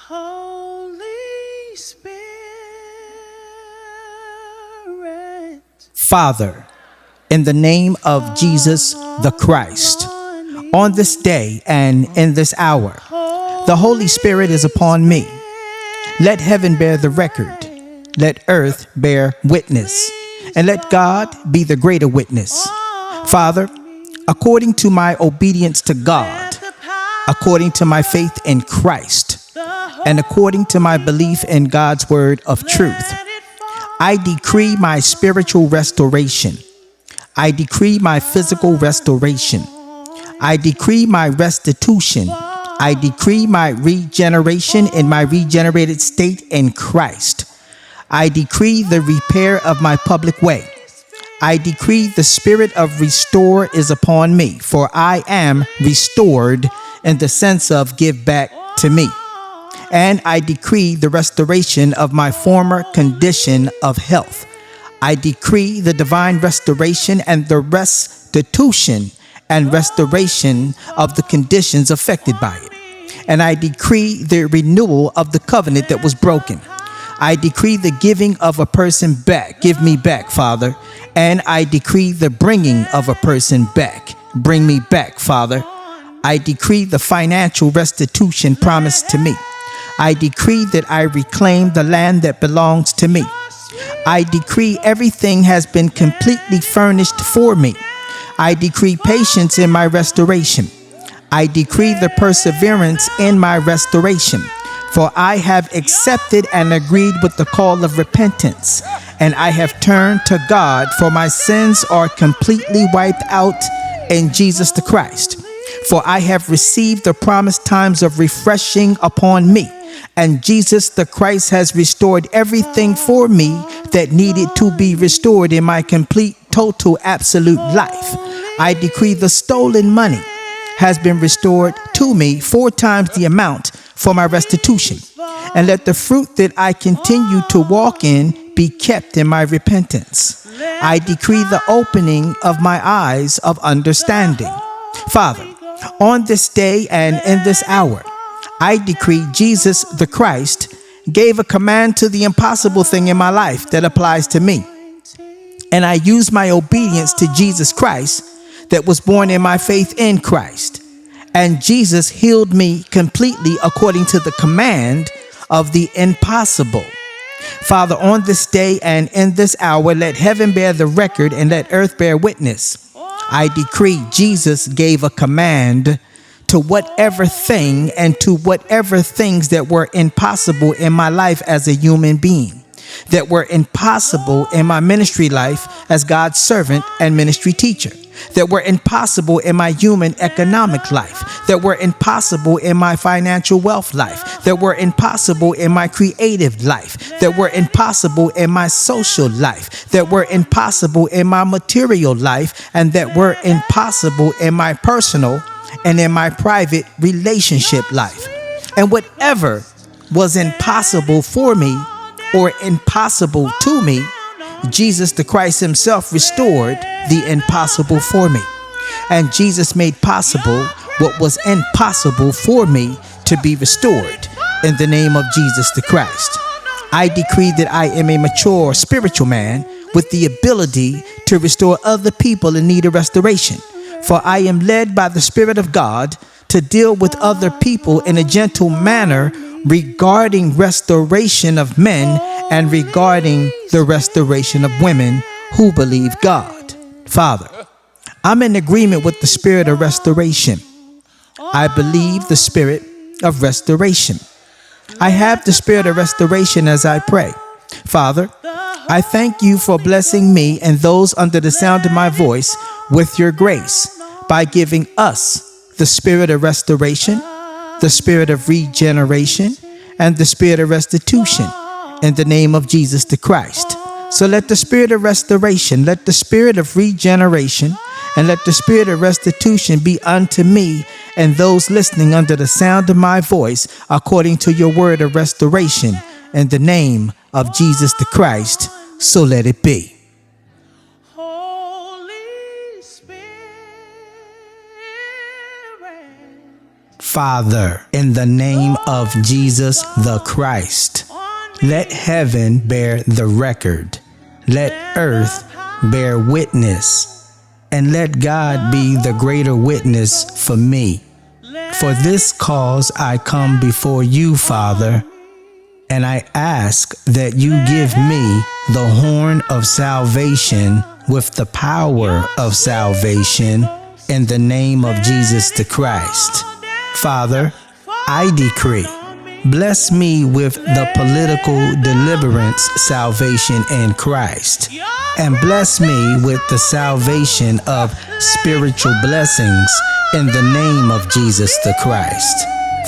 Holy Spirit. Father, in the name of Jesus the Christ, on this day and in this hour, the Holy Spirit is upon me. Let heaven bear the record. Let earth bear witness. And let God be the greater witness. Father, according to my obedience to God, according to my faith in Christ, and according to my belief in God's word of truth, I decree my spiritual restoration. I decree my physical restoration. I decree my restitution. I decree my regeneration in my regenerated state in Christ. I decree the repair of my public way. I decree the spirit of restore is upon me, for I am restored in the sense of give back to me. And I decree the restoration of my former condition of health. I decree the divine restoration and the restitution and restoration of the conditions affected by it. And I decree the renewal of the covenant that was broken. I decree the giving of a person back. Give me back, Father. And I decree the bringing of a person back. Bring me back, Father. I decree the financial restitution promised to me. I decree that I reclaim the land that belongs to me. I decree everything has been completely furnished for me. I decree patience in my restoration. I decree the perseverance in my restoration. For I have accepted and agreed with the call of repentance, and I have turned to God, for my sins are completely wiped out in Jesus the Christ. For I have received the promised times of refreshing upon me, and Jesus the Christ has restored everything for me that needed to be restored in my complete, total, absolute life. I decree the stolen money has been restored to me 4 times the amount for my restitution. And let the fruit that I continue to walk in be kept in my repentance. I decree the opening of my eyes of understanding. Father, on this day and in this hour, I decree Jesus the Christ gave a command to the impossible thing in my life that applies to me. And I use my obedience to Jesus Christ that was born in my faith in Christ. And Jesus healed me completely according to the command of the impossible. Father, on this day and in this hour, let heaven bear the record and let earth bear witness. I decree Jesus gave a command to whatever thing and to whatever things that were impossible in my life as a human being, that were impossible in my ministry life as God's servant and ministry teacher, that were impossible in my human economic life, that were impossible in my financial wealth life, that were impossible in my creative life, that were impossible in my social life, that were impossible in my material life, and that were impossible in my personal and in my private relationship life. And whatever was impossible for me or impossible to me, Jesus the Christ himself restored the impossible for me. And Jesus made possible what was impossible for me to be restored in the name of Jesus the Christ. I decree that I am a mature spiritual man with the ability to restore other people in need of restoration. For I am led by the Spirit of God to deal with other people in a gentle manner regarding restoration of men and regarding the restoration of women who believe God. Father, I'm in agreement with the spirit of restoration. I believe the spirit of restoration. I have the spirit of restoration as I pray. Father, I thank you for blessing me and those under the sound of my voice with your grace by giving us the spirit of restoration, the spirit of regeneration, and the spirit of restitution in the name of Jesus the Christ. So let the spirit of restoration, let the spirit of regeneration, and let the spirit of restitution be unto me and those listening under the sound of my voice according to your word of restoration in the name of Jesus the Christ. So let it be. Holy Spirit. Father, in the name of Jesus the Christ, let heaven bear the record, let earth bear witness, and let God be the greater witness for me. For this cause I come before you, Father, and I ask that you give me the horn of salvation with the power of salvation in the name of Jesus the Christ. Father, I decree, bless me with the political deliverance salvation in Christ, and bless me with the salvation of spiritual blessings in the name of Jesus the Christ.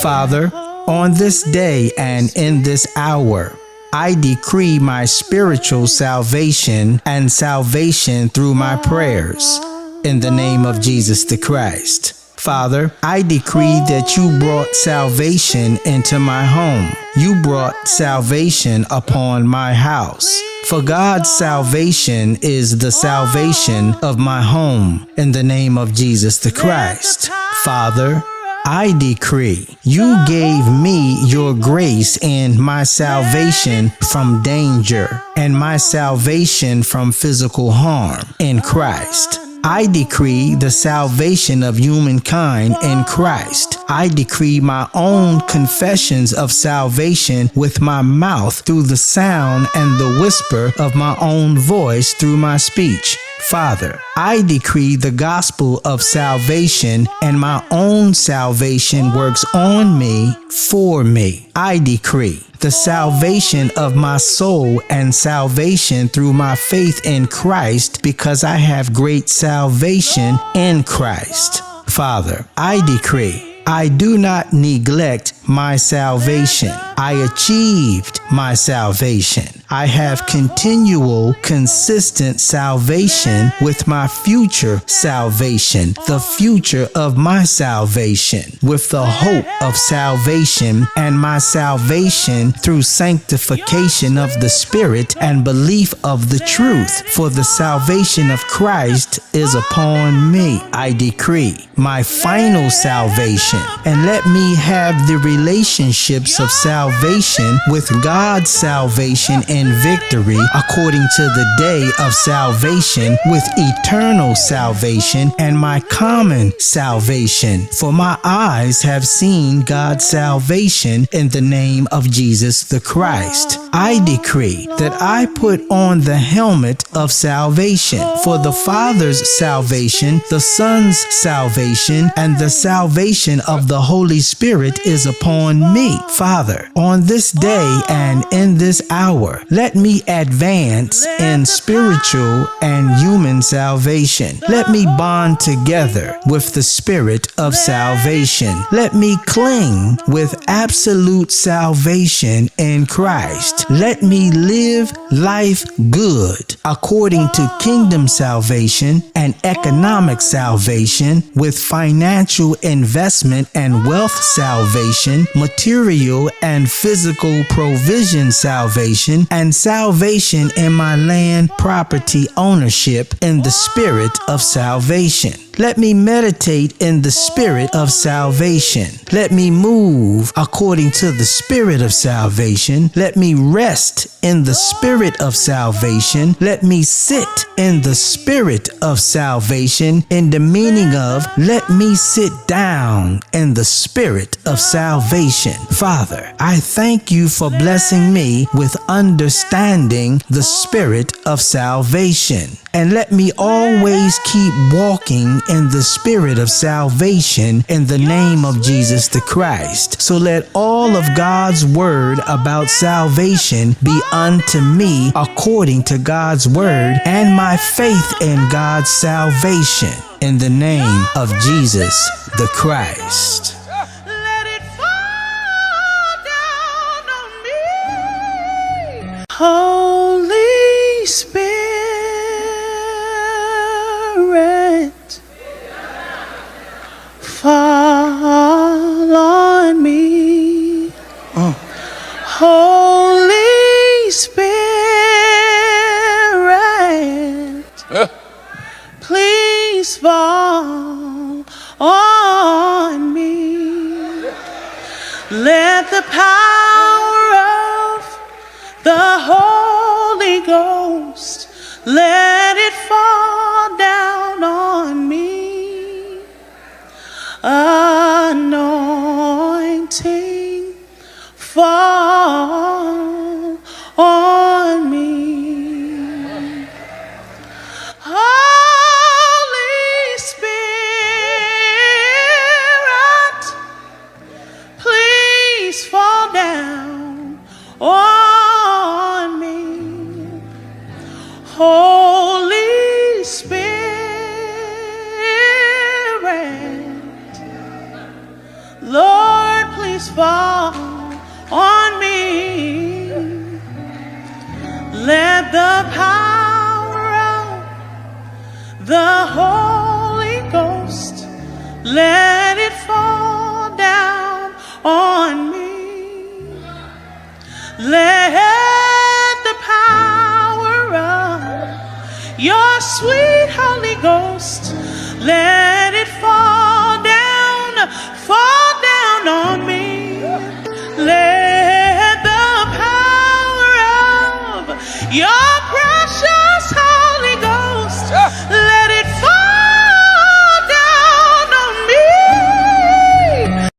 Father, on this day and in this hour, I decree my spiritual salvation and salvation through my prayers in the name of Jesus the Christ. Father, I decree that you brought salvation into my home. You brought salvation upon my house. For God's salvation is the salvation of my home in the name of Jesus the Christ. Father, I decree you gave me your grace and my salvation from danger and my salvation from physical harm in Christ. I decree the salvation of humankind in Christ. I decree my own confessions of salvation with my mouth through the sound and the whisper of my own voice through my speech. Father, I decree the gospel of salvation and my own salvation works on me, for me. I decree the salvation of my soul and salvation through my faith in Christ because I have great salvation in Christ. Father, I decree I do not neglect my salvation. I achieved my salvation. I have continual, consistent salvation with my future salvation, the future of my salvation, with the hope of salvation and my salvation through sanctification of the Spirit and belief of the truth. For the salvation of Christ is upon me. I decree my final salvation, and let me have the relationships of salvation with God's salvation and victory according to the day of salvation with eternal salvation and my common salvation. For my eyes have seen God's salvation in the name of Jesus the Christ. I decree that I put on the helmet of salvation for the Father's salvation, the Son's salvation, and the salvation of the Holy Spirit is upon me. Father, on this day and in this hour, let me advance in spiritual and human salvation. Let me bond together with the Spirit of salvation. Let me cling with absolute salvation in Christ. Let me live life good according to kingdom salvation and economic salvation with financial investment and wealth salvation, material and physical provision salvation, and salvation in my land property ownership in the spirit of salvation. Let me meditate in the spirit of salvation. Let me move according to the spirit of salvation. Let me rest in the spirit of salvation. Let me sit in the spirit of salvation, in the meaning of let me sit down in the spirit of salvation. Father, I thank you for blessing me with understanding the spirit of salvation. And let me always keep walking in the spirit of salvation in the name of Jesus the Christ. So let all of God's word about salvation be unto me according to God's word and my faith in God's salvation in the name of Jesus the Christ. Let it fall down on me. Holy Spirit, fall on me. Holy Spirit, please fall on me. the power of the Holy Ghost, let it fall down on me. Anointing fall on me. Holy Spirit, please fall down on me. Holy Spirit, Lord, please fall on me. Let the power of the Holy Ghost, let it fall down on me. Let the power of your sweet Holy Ghost, let it fall down on me. Let the power of your